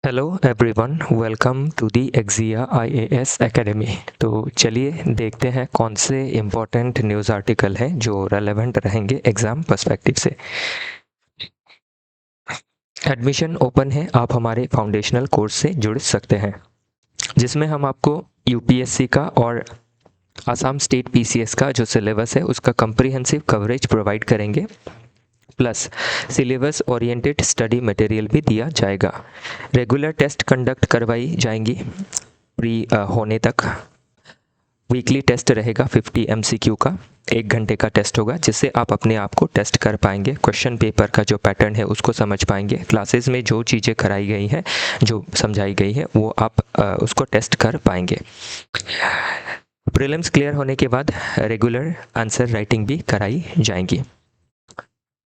Hello everyone, welcome to the Exia IAS academy. तो चलिए देखते हैं कौन से इम्पोर्टेंट न्यूज़ आर्टिकल हैं जो रेलेवेंट रहेंगे एग्ज़ाम पर्सपेक्टिव से। एडमिशन ओपन है, आप हमारे फाउंडेशनल कोर्स से जुड़ सकते हैं जिसमें हम आपको यूपीएससी का और आसाम स्टेट पीसीएस का जो सिलेबस है उसका कम्प्रीहेंसिव कवरेज प्रोवाइड करेंगे, plus syllabus oriented study material भी दिया जाएगा। रेगुलर टेस्ट कंडक्ट करवाई जाएंगी प्री होने तक। वीकली टेस्ट रहेगा 50 एमसीक्यू का, 1 घंटे का टेस्ट होगा जिससे आप अपने आप को टेस्ट कर पाएंगे। क्वेश्चन पेपर का जो पैटर्न है उसको समझ पाएंगे। क्लासेस में जो चीज़ें कराई गई हैं, जो समझाई गई है, वो आप उसको टेस्ट कर पाएंगे। प्रीलिम्स क्लियर होने के बाद रेगुलर आंसर राइटिंग भी कराई जाएंगी।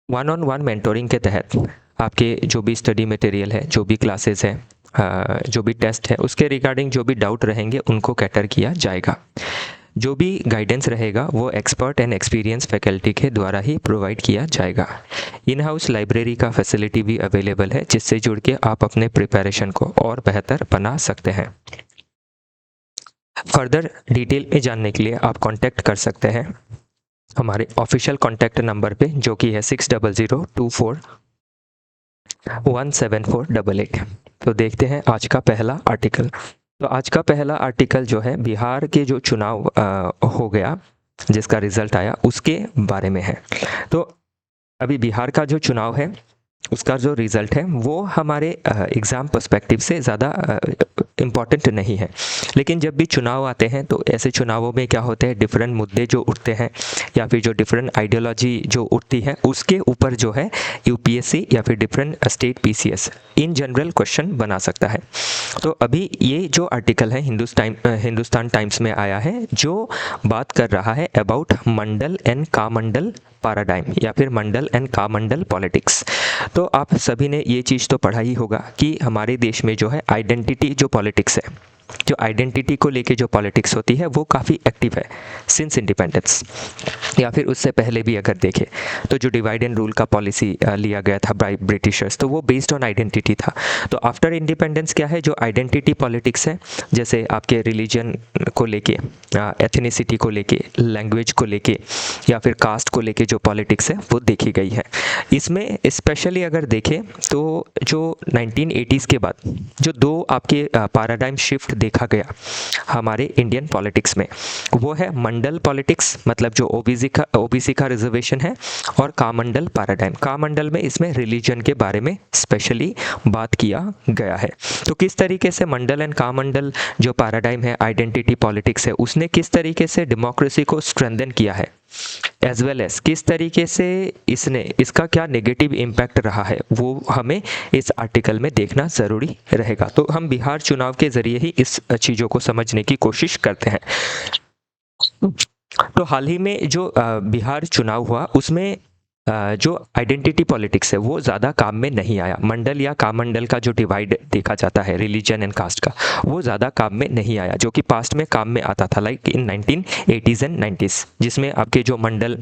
1-on-1 मेंटोरिंग के तहत आपके जो भी स्टडी मटेरियल है, जो भी क्लासेस हैं, जो भी टेस्ट है, उसके रिगार्डिंग जो भी डाउट रहेंगे उनको कैटर किया जाएगा। जो भी गाइडेंस रहेगा वो एक्सपर्ट एंड एक्सपीरियंस फैकल्टी के द्वारा ही प्रोवाइड किया जाएगा। इन हाउस लाइब्रेरी का फैसिलिटी भी अवेलेबल है जिससे जुड़ के आप अपने प्रिपरेशन को और बेहतर बना सकते हैं। फर्दर डिटेल में जानने के लिए आप कांटेक्ट कर सकते हैं हमारे ऑफिशियल कांटेक्ट नंबर पे, जो कि है 6002417488। तो देखते हैं आज का पहला आर्टिकल। तो आज का पहला आर्टिकल जो है बिहार के जो चुनाव हो गया, जिसका रिजल्ट आया, उसके बारे में है। तो अभी बिहार का जो चुनाव है उसका जो रिज़ल्ट है वो हमारे एग्ज़ाम पर्सपेक्टिव से ज़्यादा इम्पॉर्टेंट नहीं है। लेकिन जब भी चुनाव आते हैं तो ऐसे चुनावों में क्या होते हैं, डिफरेंट मुद्दे जो उठते हैं या फिर जो डिफरेंट आइडियोलॉजी जो उठती है उसके ऊपर जो है यूपीएससी या फिर different state PCS in general question बना सकता है। तो अभी ये जो आर्टिकल है हिंदुस्तान टाइम्स में आया है, जो बात कर रहा है अबाउट मंडल एंड कामंडल पैराडाइम या फिर मंडल एंड कामंडल पॉलिटिक्स। तो आप सभी ने ये चीज़ तो पढ़ा ही होगा कि हमारे देश में जो है आइडेंटिटी जो पॉलिटिक्स है, जो आइडेंटिटी को लेके जो पॉलिटिक्स होती है वो काफ़ी एक्टिव है सिंस इंडिपेंडेंस, या फिर उससे पहले भी अगर देखें तो जो डिवाइड एंड रूल का पॉलिसी लिया गया था बाय ब्रिटिशर्स, तो वो बेस्ड ऑन आइडेंटिटी था। तो आफ्टर इंडिपेंडेंस क्या है, जो आइडेंटिटी पॉलिटिक्स है, जैसे आपके रिलीजन को लेके, एथनिसिटी को लेके, लैंग्वेज को लेके या फिर कास्ट को लेके जो पॉलिटिक्स है वो देखी गई है। इसमें स्पेशली अगर देखें तो जो 1980s के बाद जो दो आपके पैराडाइम शिफ्ट देखा गया हमारे इंडियन पॉलिटिक्स में, वो है मंडल पॉलिटिक्स, मतलब जो ओबीसी का रिजर्वेशन है, और कामंडल पैराडाइम। कामंडल में इसमें रिलीजन के बारे में स्पेशली बात किया गया है। तो किस तरीके से मंडल एंड कामंडल जो पैराडाइम है, आइडेंटिटी पॉलिटिक्स है, उसने किस तरीके से डेमोक्रेसी को स्ट्रेंथन किया है, एज वेल एज किस तरीके से इसका क्या नेगेटिव इम्पैक्ट रहा है, वो हमें इस आर्टिकल में देखना ज़रूरी रहेगा। तो हम बिहार चुनाव के ज़रिए ही इस चीज़ों को समझने की कोशिश करते हैं। तो हाल ही में जो बिहार चुनाव हुआ उसमें जो आइडेंटिटी पॉलिटिक्स है वो ज़्यादा काम में नहीं आया। मंडल या कामंडल का जो डिवाइड देखा जाता है रिलीजन एंड कास्ट का, वो ज़्यादा काम में नहीं आया, जो कि पास्ट में काम में आता था, like in 1980s and 90s, जिसमें आपके जो मंडल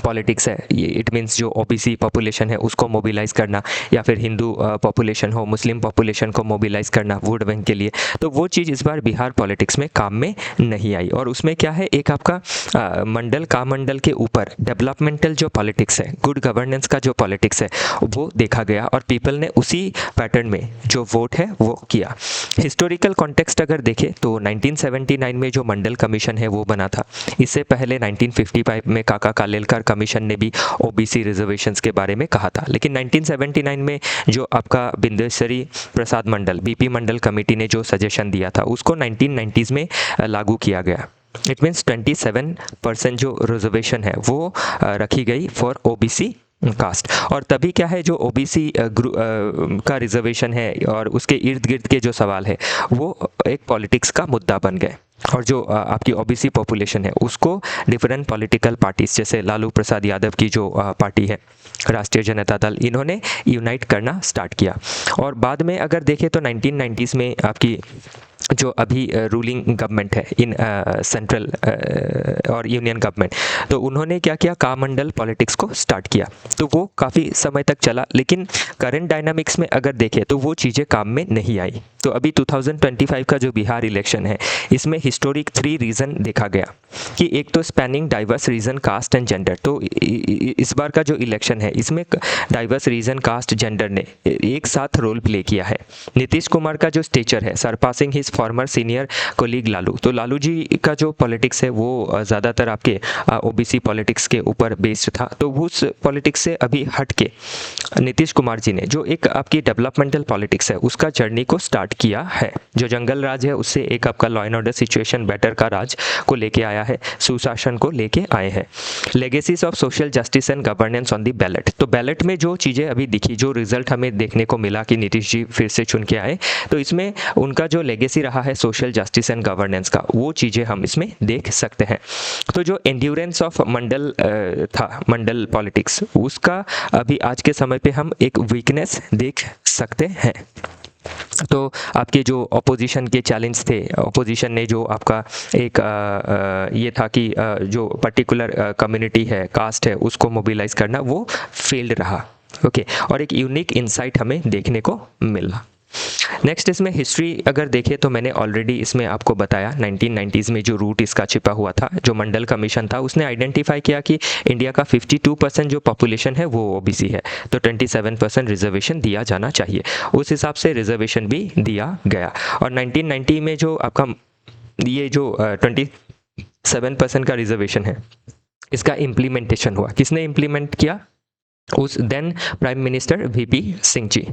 पॉलिटिक्स है, ये इट मीन्स जो ओबीसी पॉपुलेशन है उसको मोबिलाइज करना, या फिर हिंदू पॉपुलेशन हो, मुस्लिम पॉपुलेशन को मोबिलाइज करना वोट बैंक के लिए, तो वो चीज़ इस बार बिहार पॉलिटिक्स में काम में नहीं आई। और उसमें क्या है, एक आपका मंडल कामंडल के ऊपर डेवलपमेंटल जो पॉलिटिक्स है, गुड गवर्नेंस का जो पॉलिटिक्स है वो देखा गया, और पीपल ने उसी पैटर्न में जो वोट है वो किया। हिस्टोरिकल कॉन्टेक्स्ट अगर देखें तो 1979 में जो मंडल कमीशन है वो बना था। इससे पहले 1955 में काका कालेलकर कमीशन ने भी ओबीसी रिजर्वेशंस के बारे में कहा था। लेकिन 1979 में जो आपका बिंदेश्वरी प्रसाद मंडल, बीपी मंडल कमेटी ने जो सजेशन दिया था उसको 1990s में लागू किया गया। इट मीन्स 27% जो रिजर्वेशन है वो रखी गई फॉर ओबीसी कास्ट। और तभी क्या है, जो ओबीसी का रिजर्वेशन है और उसके इर्द गिर्द के जो सवाल है वो एक पॉलिटिक्स का मुद्दा बन गए, और जो आपकी ओबीसी पॉपुलेशन है उसको डिफरेंट पॉलिटिकल पार्टीज, जैसे लालू प्रसाद यादव की जो पार्टी है राष्ट्रीय जनता दल, इन्होंने यूनाइट करना स्टार्ट किया। और बाद में अगर देखें तो 1990s में आपकी जो अभी रूलिंग गवर्नमेंट है इन सेंट्रल और यूनियन गवर्नमेंट, तो उन्होंने क्या किया, कामंडल पॉलिटिक्स को स्टार्ट किया। तो वो काफ़ी समय तक चला, लेकिन करंट डायनामिक्स में अगर देखें तो वो चीज़ें काम में नहीं आई। तो अभी 2025 का जो बिहार इलेक्शन है, इसमें हिस्टोरिक 3 रीज़न देखा गया कि एक तो spanning diverse region, caste and gender. तो इस बार का जो इलेक्शन है इसमें डाइवर्स रीजन, कास्ट, जेंडर ने एक साथ रोल प्ले किया है। नीतीश कुमार का जो स्टेचर है, surpassing his farmer senior colleague Lalu, तो लालू जी का जो पॉलिटिक्स है वो ज़्यादातर आपके ओबीसी पॉलिटिक्स के ऊपर बेस्ड था। तो उस पॉलिटिक्स से अभी हट के नीतीश कुमार जी ने जो एक आपकी डेवलपमेंटल पॉलिटिक्स है उसका जर्नी को स्टार्ट किया है। जो जंगल राज है उससे एक आपका law and order situation better का राज को लेके आया है, सुशासन को लेके आए हैं। Legacies of social justice and governance on the ballot, तो बैलेट में जो चीज़ें अभी दिखी, जो रिजल्ट हमें देखने को मिला कि नीतीश जी फिर से चुन के आए, तो इसमें उनका जो लेगेसी रहा है सोशल जस्टिस एंड गवर्नेंस का, वो चीज़ें हम इसमें देख सकते हैं। तो जो एंड्योरेंस ऑफ मंडल था, मंडल पॉलिटिक्स, उसका अभी आज के समय पे हम एक वीकनेस देख सकते हैं। तो आपके जो अपोजिशन के चैलेंज थे, अपोजिशन ने जो आपका एक ये था कि जो पर्टिकुलर कम्युनिटी है, कास्ट है, उसको मोबिलाइज करना, वो फेल्ड रहा। ओके, और एक यूनिक इंसाइट हमें देखने को मिला। नेक्स्ट इसमें हिस्ट्री अगर देखें तो मैंने ऑलरेडी इसमें आपको बताया 1990s में जो रूट इसका छिपा हुआ था, जो मंडल कमीशन था, उसने आइडेंटिफाई किया कि इंडिया का 52% जो पॉपुलेशन है वो ओबीसी है, तो 27% रिजर्वेशन दिया जाना चाहिए। उस हिसाब से रिजर्वेशन भी दिया गया। और 1990 में जो आपका ये जो 27% का रिजर्वेशन है, इसका इम्प्लीमेंटेशन हुआ, किसने इम्प्लीमेंट किया? उस then prime minister VP Singh ji.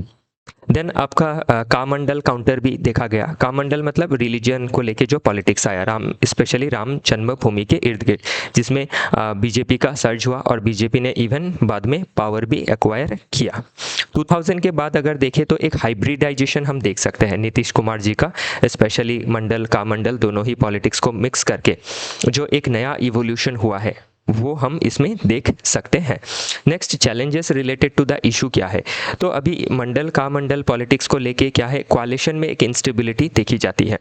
Then आपका कामंडल काउंटर भी देखा गया। कामंडल मतलब रिलीजन को लेके जो पॉलिटिक्स आया, राम, स्पेशली राम जन्मभूमि के इर्द गिर्द, जिसमें बीजेपी का सर्ज हुआ और बीजेपी ने इवन बाद में पावर भी एक्वायर किया। 2000 के बाद अगर देखें तो एक हाइब्रिडाइजेशन हम देख सकते हैं नीतीश कुमार जी का, स्पेशली मंडल कामंडल दोनों ही पॉलिटिक्स को मिक्स करके जो एक नया इवोल्यूशन हुआ है वो हम इसमें देख सकते हैं। Next, challenges related to the issue क्या है? तो अभी मंडल कामंडल पॉलिटिक्स को लेके क्या है, कोalition में एक इंस्टेबिलिटी देखी जाती है।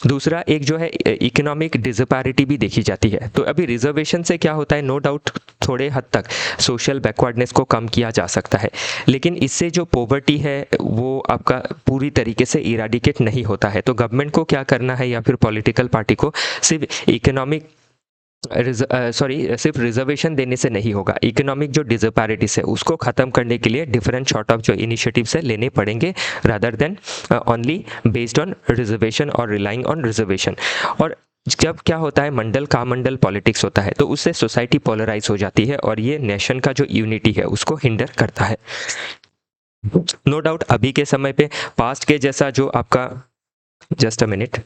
दूसरा एक जो है इकोनॉमिक डिसपैरिटी भी देखी जाती है। तो अभी रिजर्वेशन से क्या होता है, नो डाउट थोड़े हद तक सोशल बैकवर्डनेस को कम किया जा सकता है, लेकिन इससे जो पॉवर्टी है वो आपका पूरी तरीके से इराडिकेट नहीं होता है। तो गवर्नमेंट को क्या करना है या फिर पॉलिटिकल पार्टी को सिर्फ इकोनॉमिक सिर्फ रिजर्वेशन देने से नहीं होगा, इकोनॉमिक जो डिसपैरिटीज है उसको ख़त्म करने के लिए डिफरेंट सॉर्ट ऑफ जो इनिशिएटिव्स है लेने पड़ेंगे, rather than only based on reservation और रिलाइंग ऑन रिजर्वेशन। और जब क्या होता है, मंडल कामंडल पॉलिटिक्स होता है तो उससे सोसाइटी पोलराइज हो जाती है और ये नेशन का जो यूनिटी है उसको हिंडर करता है। नो डाउट अभी के समय पे पास्ट के जैसा जो आपका, जस्ट अ मिनट,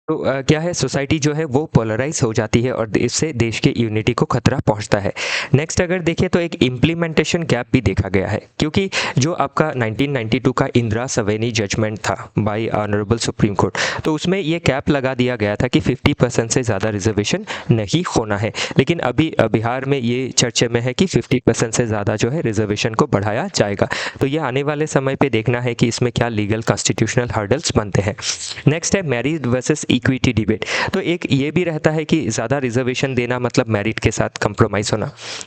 तो क्या है, सोसाइटी जो है वो पोलराइज हो जाती है और इससे देश के यूनिटी को खतरा पहुंचता है। नेक्स्ट अगर देखें तो एक इम्प्लीमेंटेशन गैप भी देखा गया है, क्योंकि जो आपका 1992 का इंदिरा सवेनी जजमेंट था बाय ऑनरेबल सुप्रीम कोर्ट, तो उसमें ये कैप लगा दिया गया था कि 50% से ज़्यादा रिजर्वेशन नहीं होना है। लेकिन अभी बिहार में ये चर्चे में है कि 50% से ज़्यादा जो है रिजर्वेशन को बढ़ाया जाएगा। तो ये आने वाले समय पर देखना है कि इसमें क्या लीगल कॉन्स्टिट्यूशनल हर्डल्स बनते हैं। नेक्स्ट है मेरिट वर्सेस इक्विटी डिबेट। तो एक ये भी रहता है कि ज़्यादा रिजर्वेशन देना मतलब मेरिट के साथ कंप्रोमाइज़ होना।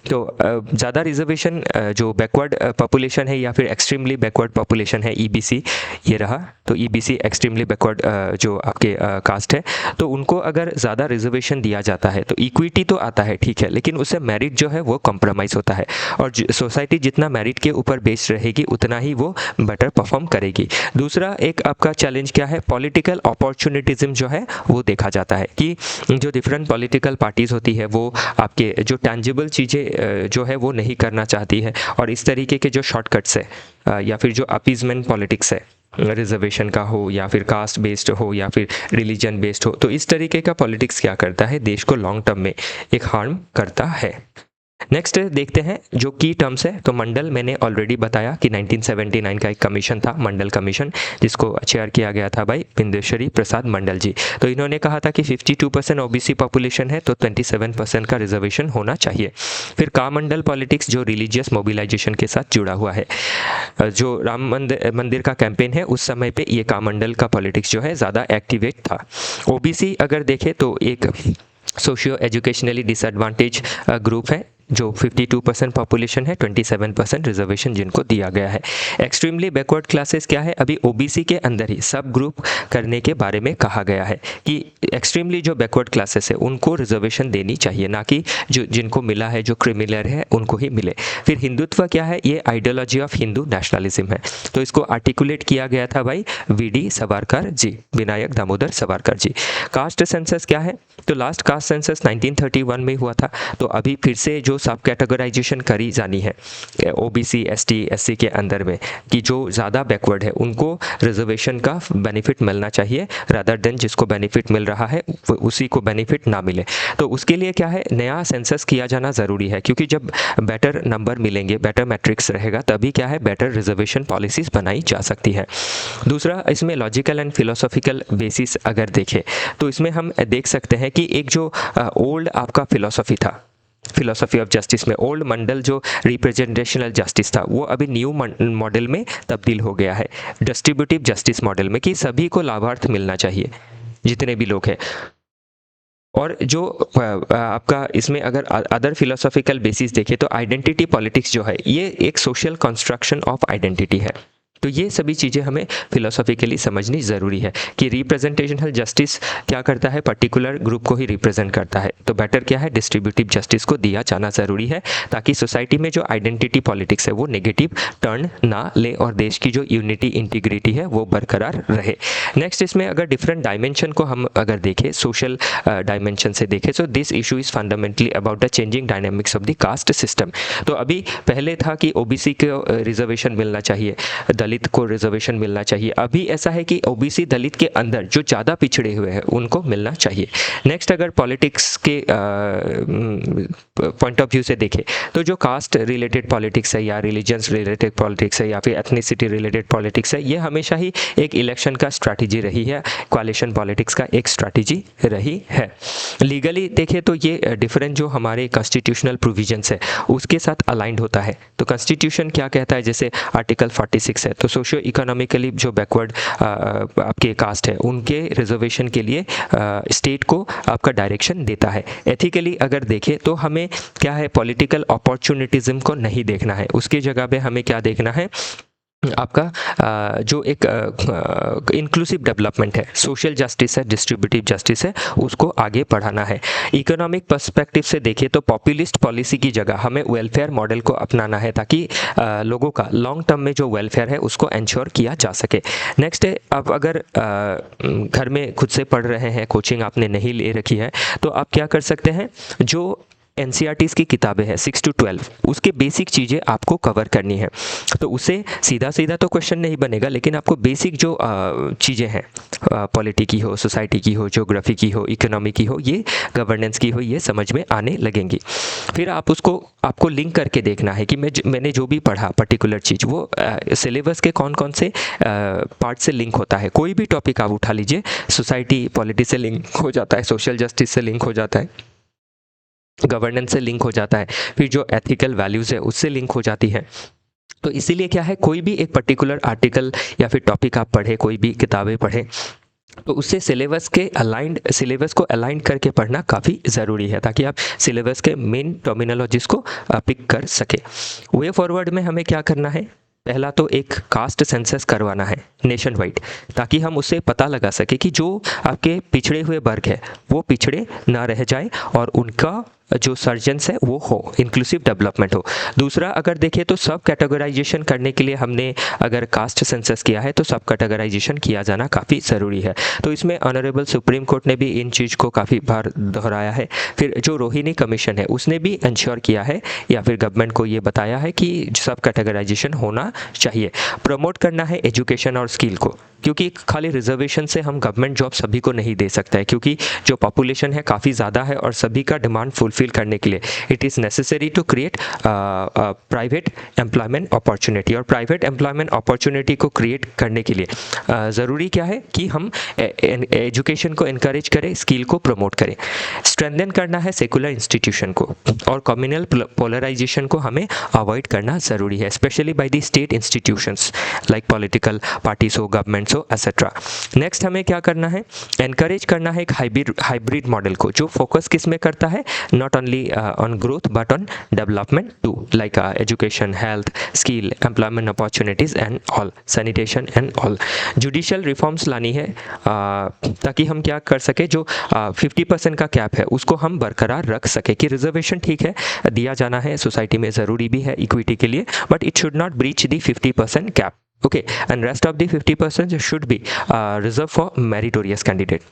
तो ज़्यादा रिजर्वेशन जो बैकवर्ड पॉपुलेशन है या फिर एक्सट्रीमली बैकवर्ड पॉपुलेशन है, ईबीसी ये रहा, तो ईबीसी एक्सट्रीमली बैकवर्ड जो आपके कास्ट है, तो उनको अगर ज़्यादा रिजर्वेशन दिया जाता है तो इक्विटी तो आता है, ठीक है, लेकिन उससे मेरिट जो है वो कंप्रोमाइज़ होता है और सोसाइटी जितना मेरिट के ऊपर बेस्ड रहेगी उतना ही वो बेटर परफॉर्म करेगी। दूसरा एक आपका चैलेंज क्या है, पॉलिटिकल अपॉर्चुनिटिज्म जो है वो देखा जाता है कि जो डिफरेंट पॉलिटिकल पार्टीज होती है वो आपके जो टैंजिबल चीज़ें जो है वो नहीं करना चाहती है और इस तरीके के जो शॉर्टकट्स है या फिर जो अपीजमेंट पॉलिटिक्स है, रिजर्वेशन का हो या फिर कास्ट बेस्ड हो या फिर रिलीजन बेस्ड हो, तो इस तरीके का पॉलिटिक्स क्या करता है, देश को लॉन्ग टर्म में एक हार्म करता है। नेक्स्ट देखते हैं जो की टर्म्स है। तो मंडल मैंने ऑलरेडी बताया कि 1979 का एक कमीशन था, मंडल कमीशन, जिसको चेयर किया गया था भाई बिंदेश्वरी प्रसाद मंडल जी। तो इन्होंने कहा था कि 52% ओबीसी पॉपुलेशन है तो 27% का रिजर्वेशन होना चाहिए। फिर का मंडल पॉलिटिक्स जो रिलीजियस मोबिलाइजेशन के साथ जुड़ा हुआ है, जो राम मंदिर का कैंपेन है उस समय पे ये का मंडल का पॉलिटिक्स जो है ज़्यादा एक्टिवेट था। ओबीसी अगर देखें तो एक सोशियो एजुकेशनली डिसएडवांटेज ग्रुप है जो 52% पॉपुलेशन है, 27% रिजर्वेशन जिनको दिया गया है। एक्सट्रीमली बैकवर्ड क्लासेस क्या है, अभी ओबीसी के अंदर ही सब ग्रुप करने के बारे में कहा गया है कि एक्सट्रीमली जो बैकवर्ड क्लासेस है उनको रिजर्वेशन देनी चाहिए, ना कि जो जिनको मिला है जो क्रिमिनल है उनको ही मिले। फिर हिंदुत्व क्या है, ये आइडियोलॉजी ऑफ हिंदू नेशनलिज्म है, तो इसको आर्टिकुलेट किया गया था भाई VD Savarkar ji, Vinayak Damodar Savarkar ji. Caste census क्या है, तो लास्ट कास्ट सेंसस 1931 में हुआ था, तो अभी फिर से जो सब कैटेगराइजेशन करी जानी है ओबीसी एसटी एससी के अंदर में कि जो ज़्यादा बैकवर्ड है उनको रिजर्वेशन का बेनिफिट मिलना चाहिए, रादर देन जिसको बेनिफिट मिल रहा है उसी को बेनिफिट ना मिले। तो उसके लिए क्या है, नया सेंसस किया जाना ज़रूरी है, क्योंकि जब बेटर नंबर मिलेंगे, बेटर मैट्रिक्स रहेगा, तभी क्या है बेटर रिजर्वेशन पॉलिसीज़ बनाई जा सकती है। दूसरा, इसमें लॉजिकल एंड फिलोसॉफिकल बेसिस अगर देखें तो इसमें हम देख सकते हैं कि एक जो ओल्ड आपका फिलोसॉफी था, फिलोसॉफी ऑफ जस्टिस में ओल्ड मंडल जो रिप्रेजेंटेशनल जस्टिस था वो अभी न्यू मॉडल में तब्दील हो गया है डिस्ट्रीब्यूटिव जस्टिस मॉडल में, कि सभी को लाभार्थ मिलना चाहिए जितने भी लोग हैं। और जो आपका इसमें अगर अदर फिलोसॉफिकल बेसिस देखें तो आइडेंटिटी पॉलिटिक्स जो है ये एक सोशल कंस्ट्रक्शन ऑफ आइडेंटिटी है। तो ये सभी चीज़ें हमें फिलोसॉफिकली समझनी ज़रूरी है कि रिप्रेजेंटेशनल जस्टिस क्या करता है, पर्टिकुलर ग्रुप को ही रिप्रेजेंट करता है, तो बेटर क्या है डिस्ट्रीब्यूटिव जस्टिस को दिया जाना ज़रूरी है, ताकि सोसाइटी में जो आइडेंटिटी पॉलिटिक्स है वो नेगेटिव टर्न ना ले और देश की जो यूनिटी इंटीग्रिटी है वो बरकरार रहे। नेक्स्ट, इसमें अगर डिफरेंट डायमेंशन को हम अगर देखें, सोशल डायमेंशन से देखें, तो this issue is fundamentally about the changing dynamics of the caste system. तो अभी पहले था कि ओबीसी को रिजर्वेशन मिलना चाहिए, दलित को रिजर्वेशन मिलना चाहिए, अभी ऐसा है कि ओबीसी दलित के अंदर जो ज़्यादा पिछड़े हुए हैं उनको मिलना चाहिए। नेक्स्ट, अगर पॉलिटिक्स के पॉइंट ऑफ व्यू से देखें तो जो कास्ट रिलेटेड पॉलिटिक्स है या रिलीजन्स रिलेटेड पॉलिटिक्स है या फिर एथनिसिटी रिलेटेड पॉलिटिक्स है, ये हमेशा ही एक इलेक्शन का स्ट्रैटेजी रही है, कोalition पॉलिटिक्स का एक स्ट्रैटेजी रही है। लीगली देखें तो ये डिफरेंट जो हमारे कॉन्स्टिट्यूशनल प्रोविजंस है उसके साथ अलाइंड होता है। तो कॉन्स्टिट्यूशन क्या कहता है, जैसे आर्टिकल 46 है, तो सोशियो इकोनॉमिकली जो बैकवर्ड आपके कास्ट है उनके रिजर्वेशन के लिए स्टेट को आपका डायरेक्शन देता है। एथिकली अगर देखें तो हमें क्या है, पॉलिटिकल अपॉर्चुनिटिज्म को नहीं देखना है, उसकी जगह पे हमें क्या देखना है, आपका जो एक इंक्लूसिव डेवलपमेंट है, सोशल जस्टिस है, डिस्ट्रीब्यूटिव जस्टिस है, उसको आगे बढ़ाना है। इकोनॉमिक पर्सपेक्टिव से देखें तो पॉपुलिस्ट पॉलिसी की जगह हमें वेलफेयर मॉडल को अपनाना है, ताकि लोगों का लॉन्ग टर्म में जो वेलफेयर है उसको इंश्योर किया जा सके। नेक्स्ट है, आप अगर घर में खुद से पढ़ रहे हैं, कोचिंग आपने नहीं ले रखी है, तो आप क्या कर सकते हैं, जो एनसीईआरटीज़ की किताबें हैं 6 to 12 उसके बेसिक चीज़ें आपको कवर करनी है। तो उससे सीधा सीधा तो क्वेश्चन नहीं बनेगा, लेकिन आपको बेसिक जो चीज़ें हैं, पॉलिटी की हो, सोसाइटी की हो, ज्योग्राफी की हो, इकोनॉमी की हो, ये गवर्नेंस की हो, ये समझ में आने लगेंगी। फिर आप उसको आपको लिंक करके देखना है कि मैंने जो भी पढ़ा पर्टिकुलर चीज़ वो सिलेबस के कौन कौन से पार्ट से लिंक होता है। कोई भी टॉपिक आप उठा लीजिए, सोसाइटी पॉलिटी से लिंक हो जाता है, सोशल जस्टिस से लिंक हो जाता है, गवर्नेंस से लिंक हो जाता है, फिर जो एथिकल वैल्यूज़ है उससे लिंक हो जाती है। तो इसीलिए क्या है, कोई भी एक पर्टिकुलर आर्टिकल या फिर टॉपिक आप पढ़े, कोई भी किताबें पढ़ें, तो उससे सिलेबस को अलाइन करके पढ़ना काफ़ी ज़रूरी है, ताकि आप सिलेबस के मेन टर्मिनोलॉजीज को पिक कर सके। वे फॉरवर्ड में हमें क्या करना है, पहला तो एक कास्ट सेंसस करवाना है नेशन वाइड, ताकि हम उससे पता लगा सके कि जो आपके पिछड़े हुए वर्ग है वो पिछड़े ना रह जाए और उनका जो सर्जन्स है वो हो, इंक्लूसिव डेवलपमेंट हो। दूसरा, अगर देखें तो सब कैटेगराइजेशन करने के लिए हमने अगर कास्ट सेंसस किया है तो सब कैटेगराइजेशन किया जाना काफ़ी ज़रूरी है। तो इसमें ऑनरेबल सुप्रीम कोर्ट ने भी इन चीज़ को काफ़ी बार दोहराया है। फिर जो रोहिणी कमीशन है उसने भी इंश्योर किया है या फिर गवर्नमेंट को ये बताया है कि सब कैटेगराइजेशन होना चाहिए। प्रमोट करना है एजुकेशन और स्किल को, क्योंकि खाली रिजर्वेशन से हम गवर्नमेंट जॉब सभी को नहीं दे सकते हैं, क्योंकि जो पॉपुलेशन है काफ़ी ज़्यादा है और सभी का डिमांड फुलफिल फुलफिल करने के लिए it is necessary to create private employment opportunity. और प्राइवेट एम्प्लॉयमेंट अपॉर्चुनिटी को क्रिएट करने के लिए ज़रूरी क्या है कि हम एजुकेशन को इनकरेज करें, स्किल को प्रमोट करें। स्ट्रेंथन करना है सेकुलर इंस्टीट्यूशन को, और कम्युनल पोलराइजेशन को हमें अवॉइड करना ज़रूरी है, specially by the state institutions like political parties हो, गवर्नमेंट्स हो, एसेट्रा। नेक्स्ट हमें क्या करना है, एनकरेज करना है एक हाइब्रिड मॉडल को, जो फोकस किस में करता है, not only on growth but on development too, like education, health, skill, employment opportunities and all, sanitation and all. Judicial reforms लानी है ताकि हम क्या कर सके, जो 50% का कैप है उसको हम बरकरार रख सके, कि रिजर्वेशन ठीक है दिया जाना है, सोसाइटी में ज़रूरी भी है इक्विटी के लिए, but it should not breach the 50% cap. Okay, and rest of the 50% should be reserved for meritorious candidate.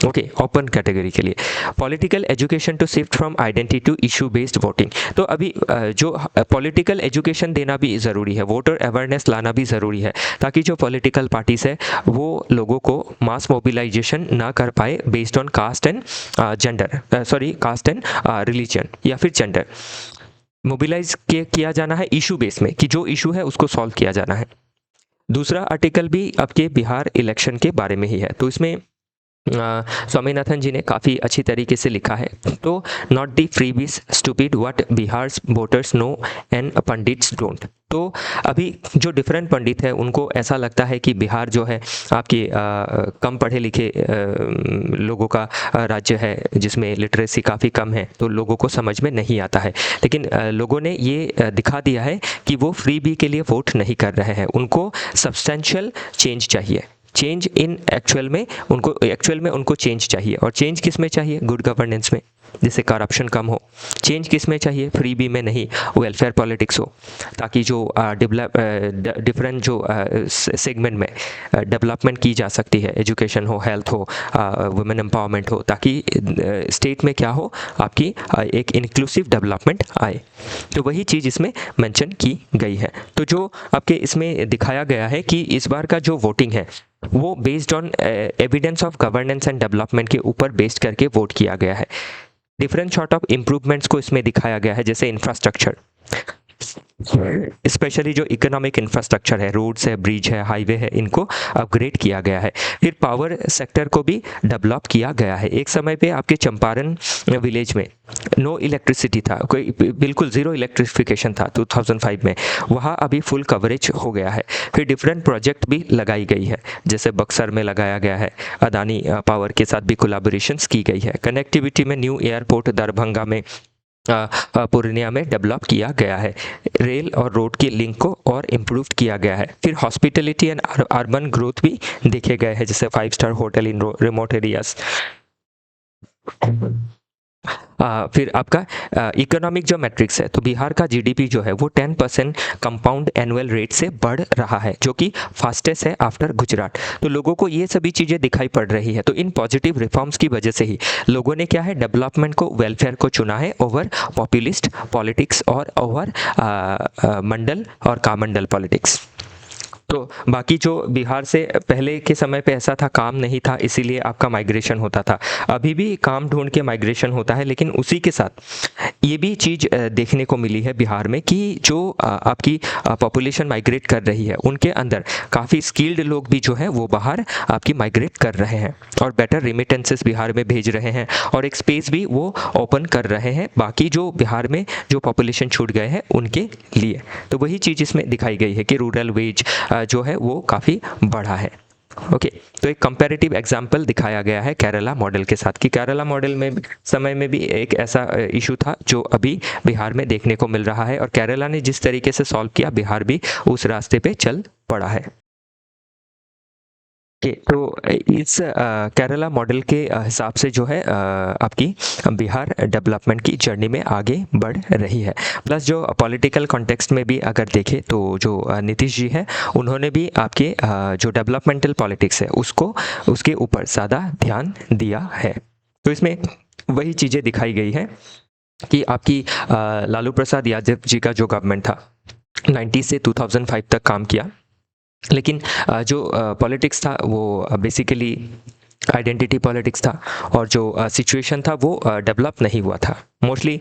Okay, open category के लिए। Political education to shift from identity to issue based voting. तो अभी जो political education देना भी ज़रूरी है, voter awareness लाना भी ज़रूरी है, ताकि जो पॉलिटिकल पार्टीज है वो लोगों को मास मोबिलाइजेशन ना कर पाए based on caste and caste and religion या फिर जेंडर। मोबिलाइज किया जाना है इशू बेस में, कि जो इशू है उसको सॉल्व किया जाना है। दूसरा आर्टिकल भी आपके बिहार इलेक्शन के बारे में ही है, तो इसमें स्वामीनाथन जी ने काफ़ी अच्छी तरीके से लिखा है। तो not the freebies stupid what Bihar voters know and pandits don't. तो अभी जो डिफरेंट पंडित है उनको ऐसा लगता है कि बिहार जो है आपके कम पढ़े लिखे लोगों का राज्य है, जिसमें लिटरेसी काफ़ी कम है, तो लोगों को समझ में नहीं आता है। लेकिन लोगों ने ये दिखा दिया है कि वो फ्री बी के लिए वोट नहीं कर रहे हैं, उनको सब्सटेंशियल चेंज चाहिए। चेंज इन एक्चुअल में उनको चेंज चाहिए, और चेंज किस में चाहिए, गुड गवर्नेंस में, जिससे करप्शन कम हो। चेंज किस में चाहिए, फ्री बी में नहीं, वेलफेयर पॉलिटिक्स हो, ताकि जो डिफरेंट जो सेगमेंट में डेवलपमेंट की जा सकती है, एजुकेशन हो, हेल्थ हो, वुमेन एम्पावरमेंट हो, ताकि स्टेट में क्या हो, आपकी एक इंक्लूसिव डेवलपमेंट आए। तो वही चीज़ इसमें मेंशन की गई है। तो जो आपके इसमें दिखाया गया है कि इस बार का जो वोटिंग है वो based on evidence of governance and development के ऊपर बेस्ड करके वोट किया गया है। डिफरेंट सॉर्ट ऑफ इम्प्रूवमेंट्स को इसमें दिखाया गया है, जैसे इंफ्रास्ट्रक्चर, स्पेशली जो इकोनॉमिक इंफ्रास्ट्रक्चर है, रोड्स है, ब्रिज है, हाईवे है, इनको अपग्रेड किया गया है। फिर पावर सेक्टर को भी डेवलप किया गया है। एक समय पे आपके चंपारण विलेज में नो इलेक्ट्रिसिटी था, कोई बिल्कुल ज़ीरो इलेक्ट्रिफिकेशन था 2005 में, वहाँ अभी फुल कवरेज हो गया है। फिर डिफरेंट प्रोजेक्ट भी लगाई गई है, जैसे बक्सर में लगाया गया है, अदानी पावर के साथ भी कोलैबोरेशंस की गई है। कनेक्टिविटी में न्यू एयरपोर्ट दरभंगा में, पूर्णिया में डेवलप किया गया है। रेल और रोड की लिंक को और इम्प्रूव किया गया है। फिर हॉस्पिटलिटी एंड अर्बन ग्रोथ भी देखे गए हैं, जैसे 5 star hotel in remote areas. फिर आपका इकोनॉमिक जो मैट्रिक्स है, तो बिहार का जीडीपी जो है वो 10% कंपाउंड एनुअल रेट से बढ़ रहा है, जो कि फास्टेस्ट है आफ्टर गुजरात। तो लोगों को ये सभी चीज़ें दिखाई पड़ रही है। तो इन पॉजिटिव रिफॉर्म्स की वजह से ही लोगों ने क्या है, डेवलपमेंट को, वेलफेयर को चुना है ओवर पॉपुलिस्ट पॉलिटिक्स और ओवर मंडल और कामंडल पॉलिटिक्स। तो बाकी जो बिहार से पहले के समय पे ऐसा था, काम नहीं था, इसीलिए आपका माइग्रेशन होता था। अभी भी काम ढूंढ के माइग्रेशन होता है, लेकिन उसी के साथ ये भी चीज़ देखने को मिली है बिहार में कि जो आपकी पॉपुलेशन माइग्रेट कर रही है, उनके अंदर काफ़ी स्किल्ड लोग भी जो है वो बाहर आपकी माइग्रेट कर रहे हैं, और बेटर रिमिटेंसेस बिहार में भेज रहे हैं, और एक स्पेस भी वो ओपन कर रहे हैं बाकी जो बिहार में जो पॉपुलेशन छूट गए हैं उनके लिए। तो वही चीज़ इसमें दिखाई गई है कि रूरल वेज जो है वो काफ़ी बढ़ा है। ओके, तो एक कंपैरेटिव एग्जांपल दिखाया गया है केरला मॉडल के साथ, कि केरला मॉडल में समय में भी एक ऐसा इशू था जो अभी बिहार में देखने को मिल रहा है, और केरला ने जिस तरीके से सॉल्व किया, बिहार भी उस रास्ते पे चल पड़ा है। तो इस केरला मॉडल के हिसाब से जो है आपकी बिहार डेवलपमेंट की जर्नी में आगे बढ़ रही है। प्लस जो पॉलिटिकल कॉन्टेक्स्ट में भी अगर देखें तो जो नीतीश जी हैं, उन्होंने भी आपके जो डेवलपमेंटल पॉलिटिक्स है उसके ऊपर ज़्यादा ध्यान दिया है। तो इसमें वही चीज़ें दिखाई गई है कि आपकी लालू प्रसाद यादव जी का जो गवर्नमेंट था 90 से 2005 तक काम किया, लेकिन जो पॉलिटिक्स था वो बेसिकली आइडेंटिटी पॉलिटिक्स था और जो सिचुएशन था वो डेवलप नहीं हुआ था, मोस्टली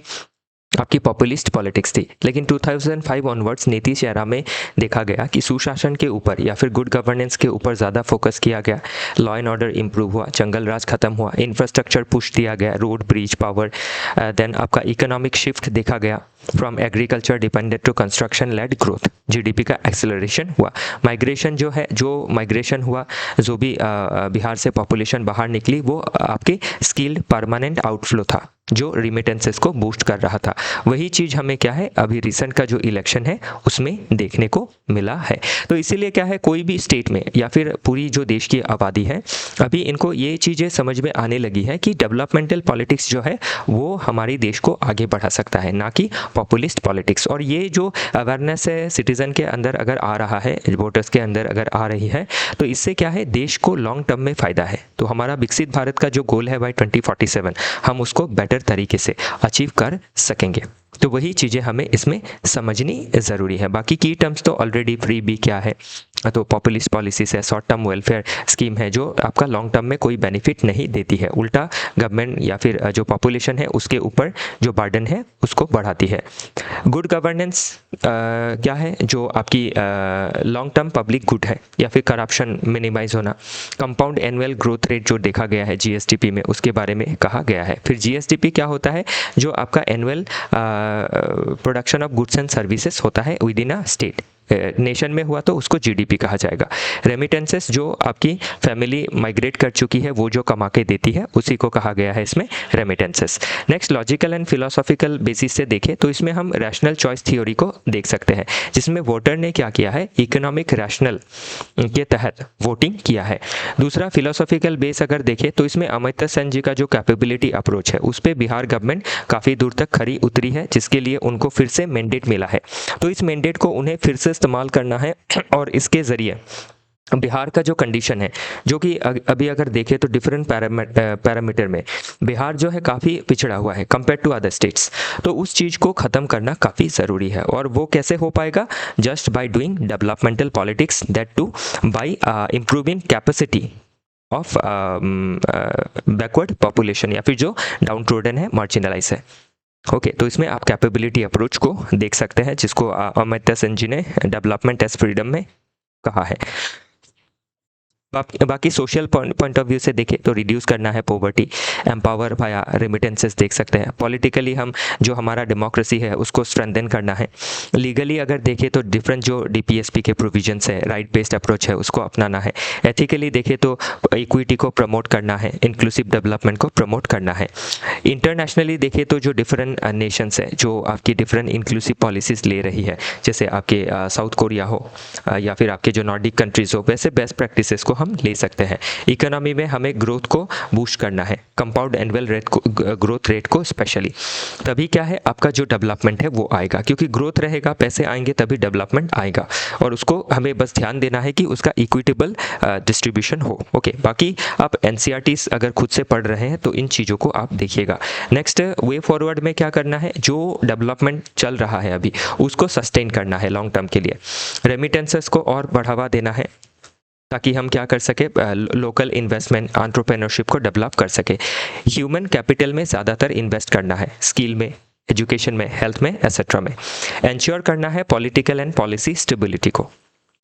आपकी पॉपुलिस्ट पॉलिटिक्स थी। लेकिन 2005 ऑनवर्ड्स नीतीश एरा में देखा गया कि सुशासन के ऊपर या फिर गुड गवर्नेंस के ऊपर ज़्यादा फोकस किया गया, लॉ एंड ऑर्डर इंप्रूव हुआ, जंगल राज खत्म हुआ, इंफ्रास्ट्रक्चर पुश दिया गया, रोड ब्रिज पावर, देन आपका इकोनॉमिक शिफ्ट देखा गया from agriculture dependent to construction led growth, GDP का एक्सेलरेशन हुआ, माइग्रेशन जो माइग्रेशन हुआ, जो भी बिहार से पॉपुलेशन बाहर निकली वो आपके स्किल्ड परमानेंट आउटफ्लो था जो रिमिटेंसेस को बूस्ट कर रहा था। वही चीज़ हमें क्या है अभी रिसेंट का जो इलेक्शन है उसमें देखने को मिला है। तो इसीलिए क्या है कोई भी स्टेट में या फिर पूरी जो देश की आबादी है अभी इनको ये चीज़ें समझ में आने लगी है कि डेवलपमेंटल पॉलिटिक्स जो है वो हमारे देश को आगे बढ़ा सकता है, ना कि पॉपुलिस्ट पॉलिटिक्स। और ये जो अवेयरनेस है सिटीज़न के अंदर अगर आ रहा है, वोटर्स के अंदर अगर आ रही है, तो इससे क्या है देश को लॉन्ग टर्म में फ़ायदा है। तो हमारा विकसित भारत का जो गोल है बाय 2047 हम उसको बेटर तरीके से अचीव कर सकेंगे। तो वही चीज़ें हमें इसमें समझनी ज़रूरी है। बाकी की टर्म्स तो ऑलरेडी फ्री बी क्या है, तो पॉपुलिस्ट पॉलिसीज है, शॉर्ट टर्म वेलफेयर स्कीम है जो आपका लॉन्ग टर्म में कोई बेनिफिट नहीं देती है, उल्टा गवर्नमेंट या फिर जो पॉपुलेशन है उसके ऊपर जो बर्डन है उसको बढ़ाती है। गुड गवर्नेंस क्या है, जो आपकी लॉन्ग टर्म पब्लिक गुड है या फिर करप्शन मिनिमाइज होना, कंपाउंड एनुअल ग्रोथ रेट जो देखा गया है जीएसडीपी में उसके बारे में कहा गया है। फिर जीएसडीपी क्या होता है, जो आपका annual production of goods and services होता है with in a state, nation में हुआ तो उसको जीडीपी कहा जाएगा। रेमिटेंसेस जो आपकी फैमिली माइग्रेट कर चुकी है वो जो कमा के देती है उसी को कहा गया है इसमें remittances. Next logical and philosophical basis से देखें तो इसमें हम रैशनल चॉइस थ्योरी को देख सकते हैं, जिसमें वोटर ने क्या किया है इकोनॉमिक रैशनल के तहत वोटिंग किया है। दूसरा फिलोसॉफिकल बेस अगर देखें तो इसमें अमिताभ सेन जी का जो कैपेबिलिटी अप्रोच है उस पर बिहार गवर्नमेंट काफ़ी दूर तक खरी उतरी है, जिसके लिए उनको फिर से मैंडेट मिला है। तो इस मैंडेट को उन्हें फिर से इस्तेमाल करना है और इसके ज़रिए बिहार का जो कंडीशन है, जो कि अभी अगर देखें तो डिफरेंट पैरामीटर में बिहार जो है काफ़ी पिछड़ा हुआ है कंपेयर टू अदर स्टेट्स, तो उस चीज़ को ख़त्म करना काफ़ी ज़रूरी है। और वो कैसे हो पाएगा, just by doing developmental politics, that too by improving capacity of backward population या फिर जो डाउन ट्रोडन है, मार्जिनलाइज है। ओके तो इसमें आप कैपेबिलिटी अप्रोच को देख सकते हैं, जिसको अमिताभ सेन जी ने डेवलपमेंट एज फ्रीडम में कहा है। बाकी सोशल पॉइंट ऑफ व्यू से देखें तो रिड्यूस करना है पॉवर्टी, एम्पावर वाया रेमिटेंसेस देख सकते हैं। पॉलिटिकली हम जो हमारा डेमोक्रेसी है उसको स्ट्रेंथन करना है। लीगली अगर देखें तो डिफरेंट जो डीपीएसपी के प्रोविजंस है, राइट बेस्ड अप्रोच है उसको अपनाना है। एथिकली देखें तो इक्विटी को प्रमोट करना है, इंक्लूसिव डेवलपमेंट को प्रमोट करना है। इंटरनेशनली देखें तो जो डिफरेंट नेशंस है जो आपकी डिफरेंट इंक्लूसिव पॉलिसीज ले रही है, जैसे आपके साउथ कोरिया हो या फिर आपके जो नॉर्डिक कंट्रीज हो, वैसे बेस्ट प्रैक्टिसेस को हम ले सकते हैं। इकोनॉमी में हमें ग्रोथ को बूस्ट करना है, कंपाउंड एनुअल रेट को, ग्रोथ रेट को स्पेशली, तभी क्या है आपका जो डेवलपमेंट है वो आएगा, क्योंकि ग्रोथ रहेगा, पैसे आएंगे तभी डेवलपमेंट आएगा। और उसको हमें बस ध्यान देना है कि उसका इक्विटेबल डिस्ट्रीब्यूशन हो। ओके बाकी आप एनसीईआरटीज अगर खुद से पढ़ रहे हैं तो इन चीज़ों को आप देखिएगा। नेक्स्ट वे फॉरवर्ड में क्या करना है, जो डेवलपमेंट चल रहा है अभी उसको सस्टेन करना है लॉन्ग टर्म के लिए। रेमिटेंसेस को और बढ़ावा देना है ताकि हम क्या कर सके, लोकल इन्वेस्टमेंट एंटरप्रेन्योरशिप को डेवलप कर सके। ह्यूमन कैपिटल में ज़्यादातर इन्वेस्ट करना है, स्किल में, एजुकेशन में, हेल्थ में, एसेट्रा में। एंश्योर करना है पॉलिटिकल एंड पॉलिसी स्टेबिलिटी को,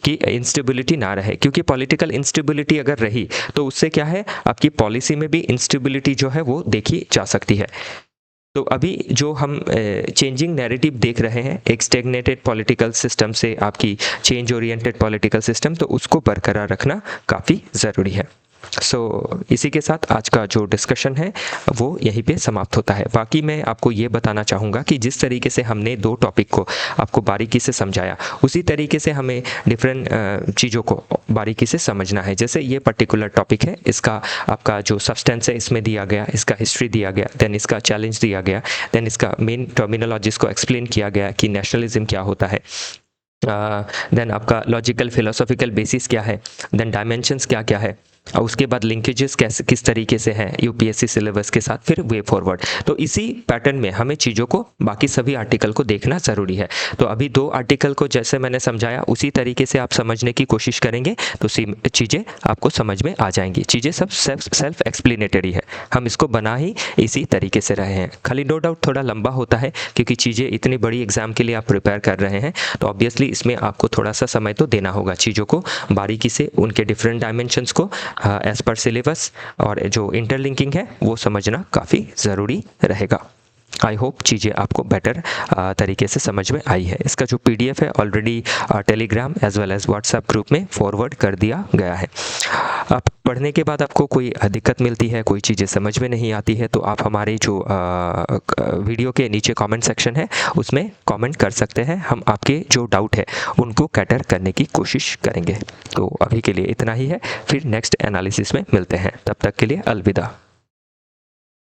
कि इंस्टेबिलिटी ना रहे, क्योंकि पॉलिटिकल इंस्टेबिलिटी अगर रही तो उससे क्या है आपकी पॉलिसी में भी इंस्टेबिलिटी जो है वो देखी जा सकती है। तो अभी जो हम चेंजिंग नैरेटिव देख रहे हैं एक स्टेगनेटेड पॉलिटिकल सिस्टम से आपकी चेंज ओरिएंटेड पॉलिटिकल सिस्टम, तो उसको बरकरार रखना काफ़ी ज़रूरी है। इसी के साथ आज का जो डिस्कशन है वो यहीं पे समाप्त होता है। बाकी मैं आपको ये बताना चाहूँगा कि जिस तरीके से हमने दो टॉपिक को आपको बारीकी से समझाया, उसी तरीके से हमें डिफरेंट चीज़ों को बारीकी से समझना है। जैसे ये पर्टिकुलर टॉपिक है, इसका आपका जो सब्सटेंस है इसमें दिया गया, इसका हिस्ट्री दिया गया, देन इसका चैलेंज दिया गया, देन इसका मेन टर्मिनोलॉजीज को एक्सप्लेन किया गया कि नेशनलिज्म क्या होता है, देन आपका लॉजिकल फिलोसॉफिकल बेसिस क्या है, देन डायमेंशंस क्या क्या है, और उसके बाद लिंकेजेस कैसे किस तरीके से हैं यूपीएससी सिलेबस के साथ, फिर वे फॉरवर्ड। तो इसी पैटर्न में हमें चीज़ों को, बाकी सभी आर्टिकल को देखना ज़रूरी है। तो अभी 2 आर्टिकल को जैसे मैंने समझाया उसी तरीके से आप समझने की कोशिश करेंगे तो चीज़ें आपको समझ में आ जाएंगी। चीज़ें सब सेल्फ एक्सप्लेनेटरी है, हम इसको बना ही इसी तरीके से रहे हैं। खाली नो डाउट थोड़ा लंबा होता है क्योंकि चीज़ें इतनी बड़ी एग्जाम के लिए आप प्रिपेयर कर रहे हैं, तो ऑब्वियसली इसमें आपको थोड़ा सा समय तो देना होगा, चीज़ों को बारीकी से उनके डिफरेंट डायमेंशंस को एज पर सिलेबस और जो इंटरलिंकिंग है वो समझना काफ़ी ज़रूरी रहेगा। आई होप चीज़ें आपको बेटर तरीके से समझ में आई है। इसका जो PDF है already Telegram as well as WhatsApp group में फॉरवर्ड कर दिया गया है। आप पढ़ने के बाद आपको कोई दिक्कत मिलती है, कोई चीज़ें समझ में नहीं आती है, तो आप हमारे जो वीडियो के नीचे कमेंट सेक्शन है उसमें कमेंट कर सकते हैं। हम आपके जो डाउट है उनको कैटर करने की कोशिश करेंगे। तो अभी के लिए इतना ही है, फिर नेक्स्ट एनालिसिस में मिलते हैं। तब तक के लिए अलविदा।